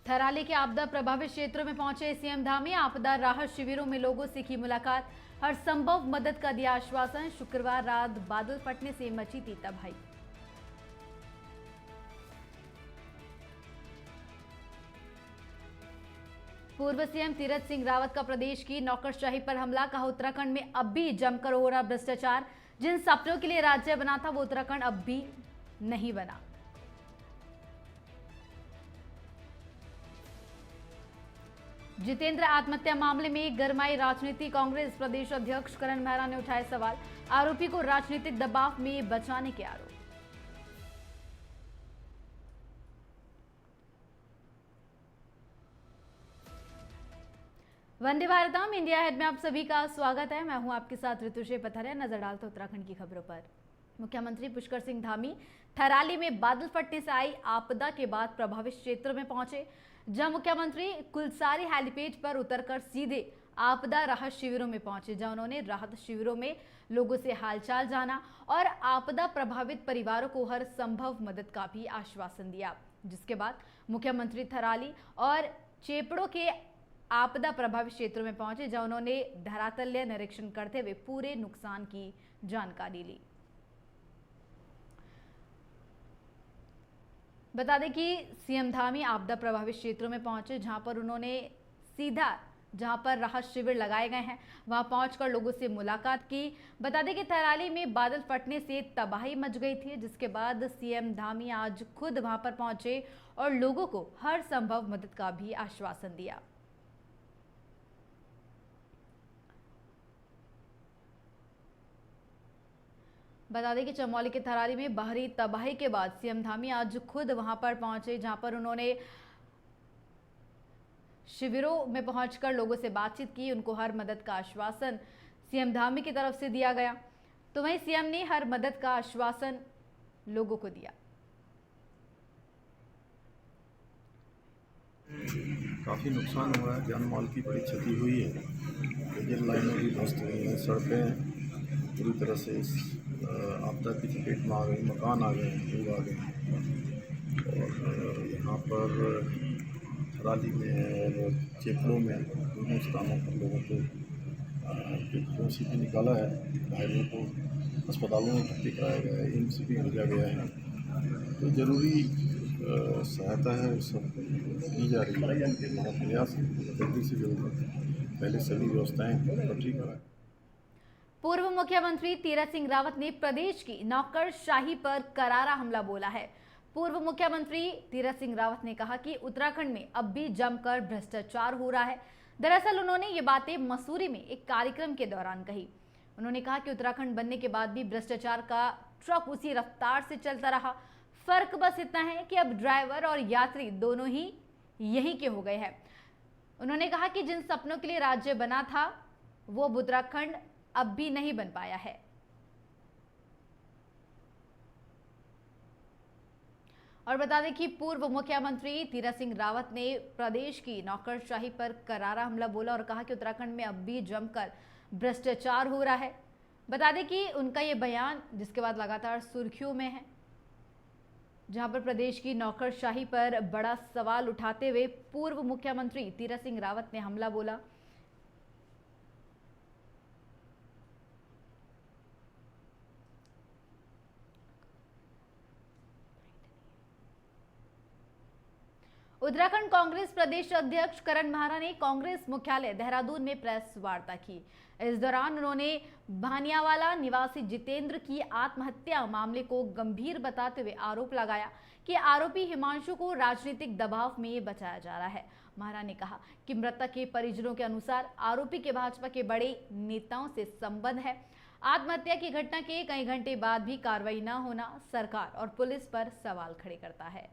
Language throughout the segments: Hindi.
थराली के आपदा प्रभावित क्षेत्रों में पहुंचे सीएम धामी। आपदा राहत शिविरों में लोगों से की मुलाकात, हर संभव मदद का दिया आश्वासन। शुक्रवार रात बादल फटने से मची थी तबाही। पूर्व सीएम तीरथ सिंह रावत का प्रदेश की नौकरशाही पर हमला, कहा उत्तराखंड में अब भी जमकर हो रहा भ्रष्टाचार। जिन सपनों के लिए राज्य बना था वो उत्तराखंड अब भी नहीं बना। जितेंद्र आत्महत्या मामले में गरमाई राजनीति, कांग्रेस प्रदेश अध्यक्ष करण मेहरा ने उठाए सवाल, आरोपी को राजनीतिक दबाव में बचाने के आरोप। वंदे भारतम इंडिया हेड में आप सभी का स्वागत है। मैं हूं आपके साथ ऋतुश्री पथरिया। नजर डालते उत्तराखंड की खबरों पर। मुख्यमंत्री पुष्कर सिंह धामी थराली में बादल फटने से आई आपदा के बाद प्रभावित क्षेत्रों में पहुंचे, जहां मुख्यमंत्री कुलसारी हेलीपैड पर उतरकर सीधे आपदा राहत शिविरों में पहुंचे, जहां उन्होंने राहत शिविरों में लोगों से हालचाल जाना और आपदा प्रभावित परिवारों को हर संभव मदद का भी आश्वासन दिया। जिसके बाद मुख्यमंत्री थराली और चेपड़ों के आपदा प्रभावित क्षेत्रों में पहुंचे, जहां उन्होंने धरातल्य निरीक्षण करते हुए पूरे नुकसान की जानकारी ली। बता दें कि सीएम धामी आपदा प्रभावित क्षेत्रों में पहुंचे, जहां पर उन्होंने जहां पर राहत शिविर लगाए गए हैं वहां पहुंचकर लोगों से मुलाकात की। बता दें कि थराली में बादल फटने से तबाही मच गई थी, जिसके बाद सीएम धामी आज खुद वहां पर पहुंचे और लोगों को हर संभव मदद का भी आश्वासन दिया। बता दें कि चमोली के थराली में बाहरी तबाही के बाद सीएम धामी आज खुद वहां पर पहुंचे, जहां पर उन्होंने शिविरों में पहुंचकर लोगों से बातचीत की। उनको हर मदद का आश्वासन सीएम धामी की तरफ से दिया गया, तो वहीं सीएम ने हर मदद का आश्वासन लोगों को दिया। काफ़ी नुकसान हुआ है, जान माल की बड़ी क्षति हुई है। रेल लाइनें भी ध्वस्त हुई हैं, सड़कें पूरी तरह से इस आपदा की चपेट में आ गई, मकान आ गए, लोग आ गए। और यहाँ पर थराली में और चेपड़ों में दोनों स्थानों पर लोगों को चेपड़ों से भी निकाला है, घायलों को अस्पतालों में भर्ती कराया गया है, एम्स भी भेजा गया है। तो ज़रूरी सहायता है सब की जा रही है। हमारा प्रयास है जल्दी से जल्दी पहले सभी व्यवस्थाएं इकट्ठी कराएं। पूर्व मुख्यमंत्री तीरथ सिंह रावत ने प्रदेश की नौकरशाही पर करारा हमला बोला है। पूर्व मुख्यमंत्री तीरथ सिंह रावत ने कहा कि उत्तराखंड में अब भी जमकर भ्रष्टाचार हो रहा है। दरअसल उन्होंने ये बातें मसूरी में एक कार्यक्रम के दौरान कही। उन्होंने कहा कि उत्तराखंड बनने के बाद भी भ्रष्टाचार का ट्रक उसी रफ्तार से चलता रहा। फर्क बस इतना है कि अब ड्राइवर और यात्री दोनों ही यहीं के हो गए हैं। उन्होंने कहा कि जिन सपनों के लिए राज्य बना था वो उत्तराखंड अब भी नहीं बन पाया है। और बता दें कि पूर्व मुख्यमंत्री तीरथ सिंह रावत ने प्रदेश की नौकरशाही पर करारा हमला बोला और कहा कि उत्तराखंड में अब भी जमकर भ्रष्टाचार हो रहा है। बता दें कि उनका ये बयान जिसके बाद लगातार सुर्खियों में है, जहां पर प्रदेश की नौकरशाही पर बड़ा सवाल उठाते हुए पूर्व मुख्यमंत्री तीरथ सिंह रावत ने हमला बोला। उत्तराखंड कांग्रेस प्रदेश अध्यक्ष करण मेहरा ने कांग्रेस मुख्यालय देहरादून में प्रेस वार्ता की। इस दौरान उन्होंने भानियावाला निवासी जितेंद्र की आत्महत्या मामले को गंभीर बताते हुए आरोप लगाया कि आरोपी हिमांशु को राजनीतिक दबाव में बचाया जा रहा है। मेहरा ने कहा कि मृतक के परिजनों के अनुसार आरोपी के भाजपा के बड़े नेताओं से संबंध है। आत्महत्या की घटना के कई घंटे बाद भी कार्रवाई न होना सरकार और पुलिस पर सवाल खड़े करता है।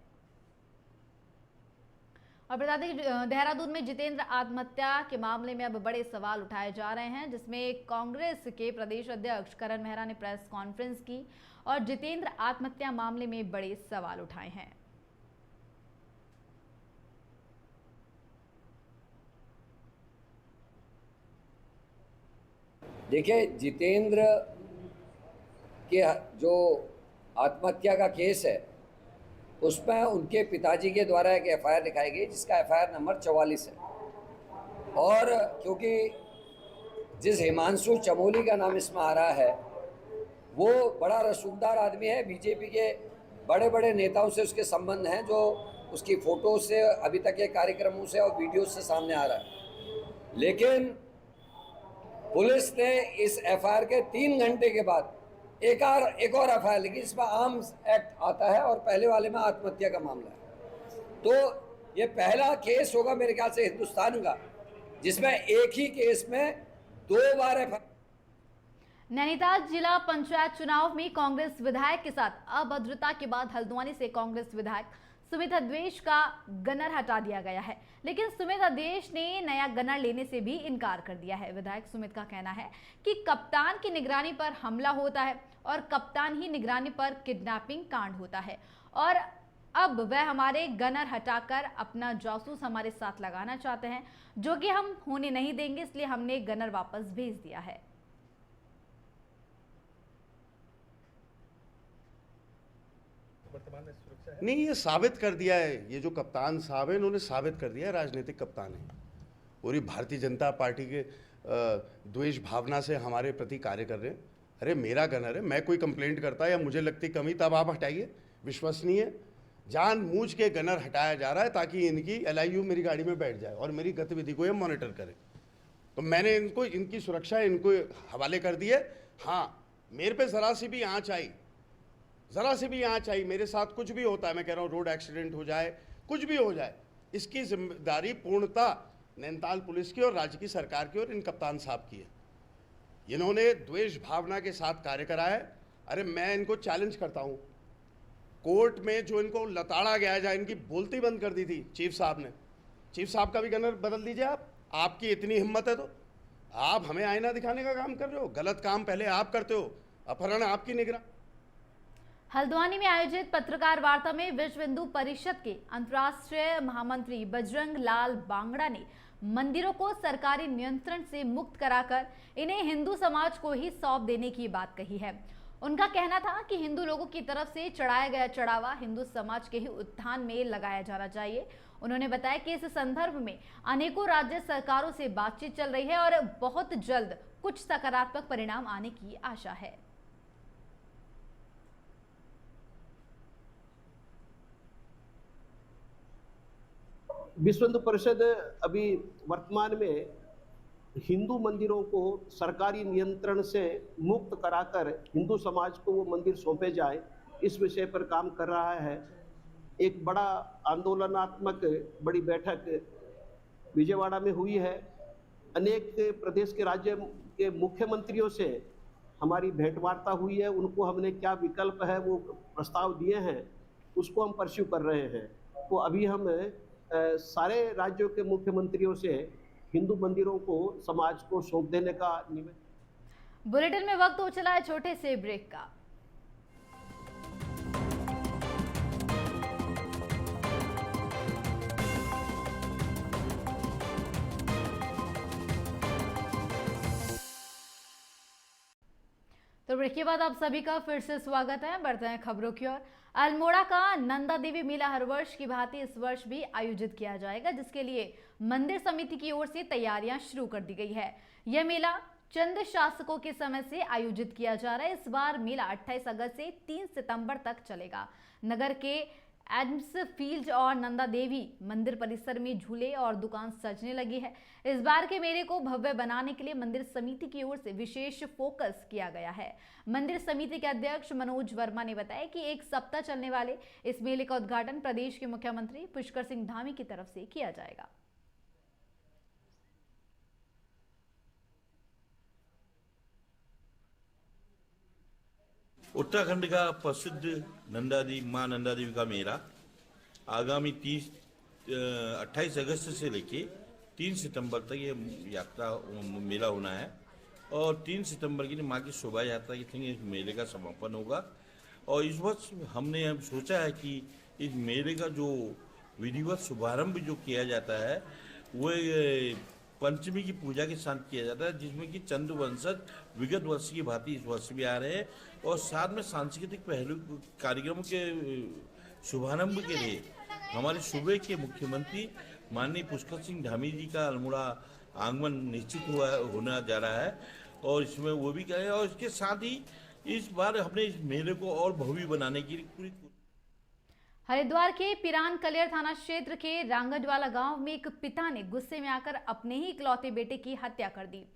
और बता दें कि देहरादून में जितेंद्र आत्महत्या के मामले में अब बड़े सवाल उठाए जा रहे हैं, जिसमें कांग्रेस के प्रदेश अध्यक्ष करण मेहरा ने प्रेस कॉन्फ्रेंस की और जितेंद्र आत्महत्या मामले में बड़े सवाल उठाए हैं। देखिए, जितेंद्र के जो आत्महत्या का केस है उसमें उनके पिताजी के द्वारा एक एफआईआर लिखाई गई जिसका एफआईआर नंबर 44 है। और क्योंकि जिस हिमांशु चमोली का नाम इसमें आ रहा है वो बड़ा रसूखदार आदमी है, बीजेपी के बड़े बड़े नेताओं से उसके संबंध हैं, जो उसकी फ़ोटो से अभी तक के कार्यक्रमों से और वीडियो से सामने आ रहा है। लेकिन पुलिस ने इस एफआईआर के 3 घंटे के बाद एक और एफआईआर लिखी, इसमें आर्म्स एक्ट आता है और पहले वाले में आत्महत्या का मामला है। तो ये पहला केस होगा मेरे ख्याल से हिंदुस्तान का जिसमें एक ही केस में 2 बार एफआईआर। नैनीताल जिला पंचायत चुनाव में कांग्रेस विधायक के साथ अभद्रता के बाद हल्द्वानी से कांग्रेस विधायक सुमित अद्वेश का गनर हटा दिया गया है, लेकिन सुमित अद्वेश ने नया गनर लेने से भी इनकार कर दिया है। विधायक सुमित का कहना है कि कप्तान की निगरानी पर हमला होता है और कप्तान ही निगरानी पर किडनैपिंग कांड होता है और अब वह हमारे गनर हटाकर अपना जासूस हमारे साथ लगाना चाहते हैं, जो कि हम होने नहीं देंगे, इसलिए हमने गनर वापस भेज दिया है। नहीं, ये साबित कर दिया है, ये जो कप्तान साहब है इन्होंने साबित कर दिया है राजनीतिक कप्तान है। पूरी भारतीय जनता पार्टी के द्वेष भावना से हमारे प्रति कार्य कर रहे हैं। अरे मेरा गनर है, मैं कोई कंप्लेंट करता या मुझे लगती कमी तब आप हटाइए। विश्वसनीय जानबूझ के गनर हटाया जा रहा है ताकि इनकी LIU मेरी गाड़ी में बैठ जाए और मेरी गतिविधि को ये मॉनिटर करे। तो मैंने इनको इनकी सुरक्षा इनको हवाले कर दी है। हाँ, मेरे पे ज़रा सी भी आँच आई, ज़रा से भी आँच आई, मेरे साथ कुछ भी होता है, मैं कह रहा हूँ रोड एक्सीडेंट हो जाए, कुछ भी हो जाए, इसकी जिम्मेदारी पूर्णतः नैनीताल पुलिस की और राज्य की सरकार की और इन कप्तान साहब की है। इन्होंने द्वेष भावना के साथ कार्य करा है। अरे मैं इनको चैलेंज करता हूँ, कोर्ट में जो इनको लताड़ा गया जाए, इनकी बोलती बंद कर दी थी चीफ साहब ने। चीफ साहब का भी गनर बदल दीजिए आप, आपकी इतनी हिम्मत है तो। आप हमें आईना दिखाने का काम कर रहे हो, गलत काम पहले आप करते हो, अपहरण आपकी निगरानी। हल्द्वानी में आयोजित पत्रकार वार्ता में विश्व हिंदू परिषद के अंतर्राष्ट्रीय महामंत्री बजरंग लाल बांगड़ा ने मंदिरों को सरकारी नियंत्रण से मुक्त कराकर इन्हें हिंदू समाज को ही सौंप देने की बात कही है। उनका कहना था कि हिंदू लोगों की तरफ से चढ़ाया गया चढ़ावा हिंदू समाज के ही उत्थान में लगाया जाना चाहिए। उन्होंने बताया कि इस संदर्भ में अनेकों राज्य सरकारों से बातचीत चल रही है और बहुत जल्द कुछ सकारात्मक परिणाम आने की आशा है। विश्व हिंदू परिषद अभी वर्तमान में हिंदू मंदिरों को सरकारी नियंत्रण से मुक्त कराकर हिंदू समाज को वो मंदिर सौंपे जाए, इस विषय पर काम कर रहा है। एक बड़ा आंदोलनात्मक बड़ी बैठक विजयवाड़ा में हुई है। अनेक प्रदेश के राज्य के मुख्यमंत्रियों से हमारी भेंटवार्ता हुई है। उनको हमने क्या विकल्प है वो प्रस्ताव दिए हैं, उसको हम परस्यू कर रहे हैं। तो अभी हम सारे राज्यों के मुख्यमंत्रियों से हिंदू मंदिरों को समाज को सौंप देने का निवेदन। बुलेटिन में वक्त हो चला है छोटे से ब्रेक का। तो ब्रेक के बाद आप सभी का फिर से स्वागत है। बढ़ते हैं खबरों की ओर। अल्मोड़ा का नंदा देवी मेला हर वर्ष की भांति इस वर्ष भी आयोजित किया जाएगा, जिसके लिए मंदिर समिति की ओर से तैयारियां शुरू कर दी गई है। यह मेला चंद शासकों के समय से आयोजित किया जा रहा है। इस बार मेला 28 अगस्त से 3 सितंबर तक चलेगा। नगर के एडम्स फील्ड और नंदा देवी मंदिर परिसर में झूले और दुकान सजने लगी है। इस बार के मेले को भव्य बनाने के लिए मंदिर समिति की ओर से विशेष फोकस किया गया है। मंदिर समिति के अध्यक्ष मनोज वर्मा ने बताया कि 1 सप्ताह चलने वाले इस मेले का उद्घाटन प्रदेश के मुख्यमंत्री पुष्कर सिंह धामी की तरफ से किया जाएगा। उत्तराखंड का प्रसिद्ध मां नंदा देवी का मेला आगामी 28 अगस्त से लेके 3 सितंबर तक ये यात्रा मेला होना है और 3 सितंबर की मां की शोभा यात्रा के इस मेले का समापन होगा। और इस वर्ष हमने अब सोचा है कि इस मेले का जो विधिवत शुभारंभ जो किया जाता है वह पंचमी की पूजा के साथ किया जाता है, जिसमें कि चंद्र वंशज विगत वर्ष की भांति इस वर्ष भी आ रहे हैं और साथ में सांस्कृतिक पहलू कार्यक्रमों के शुभारंभ के लिए हमारे सूबे के मुख्यमंत्री माननीय पुष्कर सिंह धामी जी का अल्मोड़ा आगमन निश्चित होना जा रहा है और इसमें वो भी कहे और इसके साथ ही इस बार हमने इस मेले को और भव्य बनाने की पूरी हरिद्वार के पिरान कलियर थाना क्षेत्र के रांगडवाला गांव में एक पिता ने गुस्से में आकर अपने ही इकलौते बेटे की हत्या कर दी।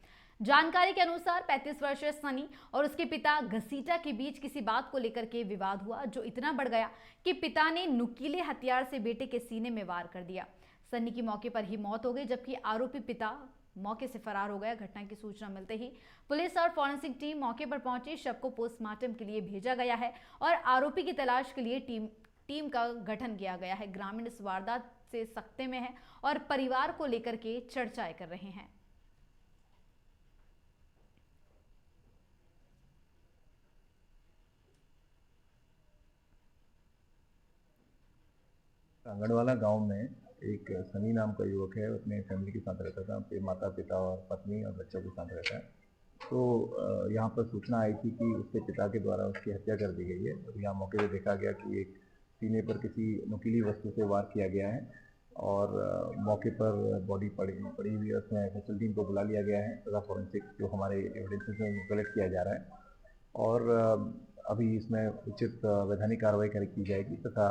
जानकारी के अनुसार 35 वर्षीय सनी और उसके पिता घसीटा के बीच किसी बात को लेकर के विवाद हुआ, जो इतना बढ़ गया कि पिता ने नुकीले हथियार से बेटे के सीने में वार कर दिया। सनी की मौके पर ही मौत हो गई, जबकि आरोपी पिता मौके से फरार हो गया। घटना की सूचना मिलते ही पुलिस और फॉरेंसिक टीम मौके पर पहुंची। शव को पोस्टमार्टम के लिए भेजा गया है और आरोपी की तलाश के लिए टीम का गठन किया गया है। ग्रामीण इस वारदात से सख्ते में है और परिवार को लेकर के चर्चाएं कर रहे हैं। रांगड़वाला गांव में एक सनी नाम का युवक है, अपने फैमिली के साथ रहता था, अपने माता पिता और पत्नी और बच्चों के साथ रहता है। तो यहाँ पर सूचना आई थी कि उसके पिता के द्वारा उसकी हत्या कर दी गई है और यहाँ मौके पर देखा गया कि एक सीने पर किसी नुकीली वस्तु से वार किया गया है और मौके पर बॉडी पड़ी हुई है। उसमें एफएसएल टीम को बुला लिया गया है तथा फॉरेंसिक जो हमारे एविडेंसेस में कलेक्ट किया जा रहा है और अभी इसमें उचित वैधानिक कार्रवाई की जाएगी तथा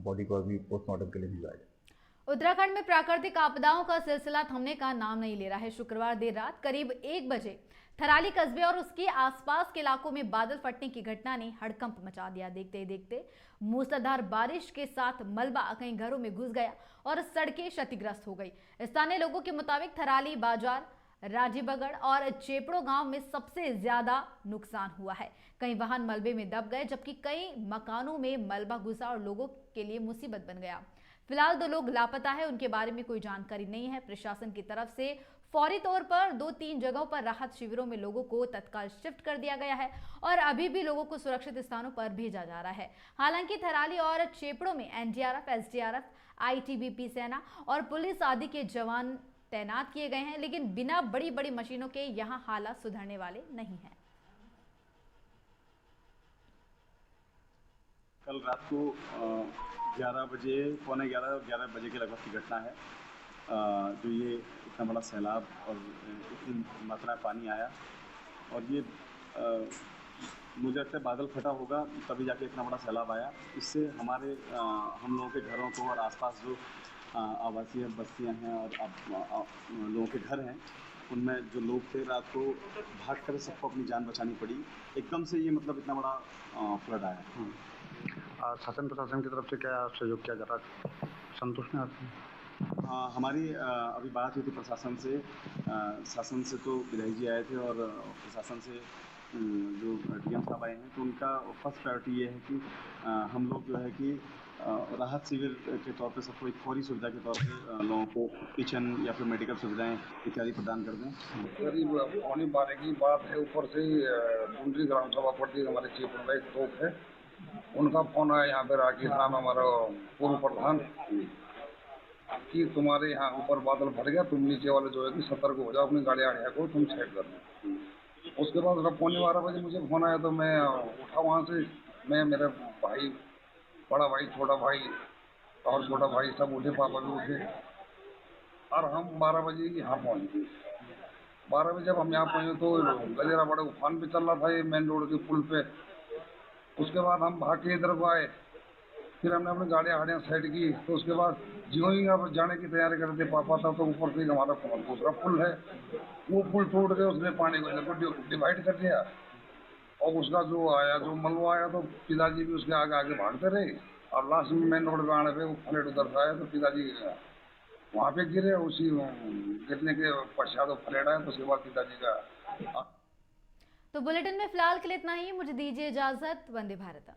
बॉडी को अभी पोस्टमार्टम के लिए भिजवाया जाएगा। उत्तराखंड में प्राकृतिक आपदाओं का सिलसिला थमने का नाम नहीं ले रहा है। शुक्रवार देर रात करीब 1 बजे थराली कस्बे और उसके आसपास के इलाकों में बादल फटने की घटना ने हड़कंप मचा दिया। देखते ही देखते मूसलाधार बारिश के साथ मलबा कई घरों में घुस गया और सड़कें क्षतिग्रस्त हो गई। स्थानीय लोगों के मुताबिक थराली बाजार, राजीबगढ़ और चेपड़ो गांव में सबसे ज्यादा नुकसान हुआ है। कई वाहन मलबे में दब गए, जबकि कई मकानों में मलबा घुसा और लोगों के लिए मुसीबत बन गया। फिलहाल 2 लोग लापता है, उनके बारे में कोई जानकारी नहीं है। प्रशासन की तरफ से फौरी तौर पर 2-3 जगहों पर राहत शिविरों में लोगों को तत्काल शिफ्ट कर दिया गया है और अभी भी लोगों को सुरक्षित स्थानों पर भेजा जा रहा है। हालांकि थराली और चेपड़ों में एनडीआरएफ, एसडीआरएफ, आईटीबीपी सेना और पुलिस आदि के जवान तैनात किए गए हैं, लेकिन बिना बड़ी मशीनों के यहां हालात सुधरने वाले नहीं हैं। कल रात को 11 बजे, पौने 11 बजे के लगभग की घटना है जो ये इतना बड़ा सैलाब और इतनी मात्रा में पानी आया और ये मुझे लगता है बादल फटा होगा तभी जाके इतना बड़ा सैलाब आया। इससे हमारे हम लोगों के घरों को और आसपास जो आवासीय बस्तियां हैं और लोगों के घर हैं उनमें जो लोग थे रात को भाग कर सबको अपनी जान बचानी पड़ी। एकदम से ये मतलब इतना बड़ा फ्लड आया। शासन प्रशासन की तरफ से क्या सहयोग किया जा रहा है? संतुष्ट हैं आप? हमारी अभी बात हुई थी प्रशासन से। शासन से तो विधायक जी आए थे और प्रशासन से जो डीएम साहब आए हैं, तो उनका फर्स्ट प्रायोरिटी ये है कि हम लोग जो है कि राहत शिविर के तौर पे सबको एक फौरी सुविधा के तौर पे लोगों को किचन या फिर मेडिकल सुविधाएं इत्यादि प्रदान कर दें। करीब पौनी 12 की बात है, ऊपर से दूसरी ग्राम सभा पड़ती हमारे चेपड़ में एक तोप है, उनका फोन आया यहाँ पे राकेश नाम हमारा पूर्व प्रधान कि तुम्हारे यहाँ ऊपर बादल फट गया, तुम नीचे वाले जो है कि सतर्क हो जाओ, अपनी गाड़ियाँ को तुम साइड कर दो। उसके बाद पौने 12 बजे मुझे फोन आया तो मैं उठा वहाँ से। मैं, मेरे भाई, बड़ा भाई, छोटा भाई और छोटा भाई सब उठे, पापा भी उठे और हम 12 बजे यहाँ पहुँचे। 12 बजे जब हम यहाँ पहुँचे तो गजेरा बड़ा उफान भी चल रहा था ये मेन रोड के पुल पे। उसके बाद हम भाग के इधर को आए, फिर हमने अपनी गाड़ियाँ साइड की। तो उसके बाद जियो ही आप जाने की तैयारी करते पापा था तो ऊपर से हमारा दूसरा पुल है, वो पुल टूट गया, उसने पानी को डिवाइड कर दिया और उसका जो आया जो मलबा आया तो पिताजी भी उसके आगे आगे भागते रहे और लास्ट में मेन रोड पे आने पे वो फ्लड उधर से आया तो पिताजी वहाँ पे गिरे। उसी गिरने के पश्चात वो फ्लड आया तो उसके बाद पिताजी का। तो बुलेटिन में फिलहाल के लिए इतना ही। मुझे दीजिए इजाजत। वंदे भारत।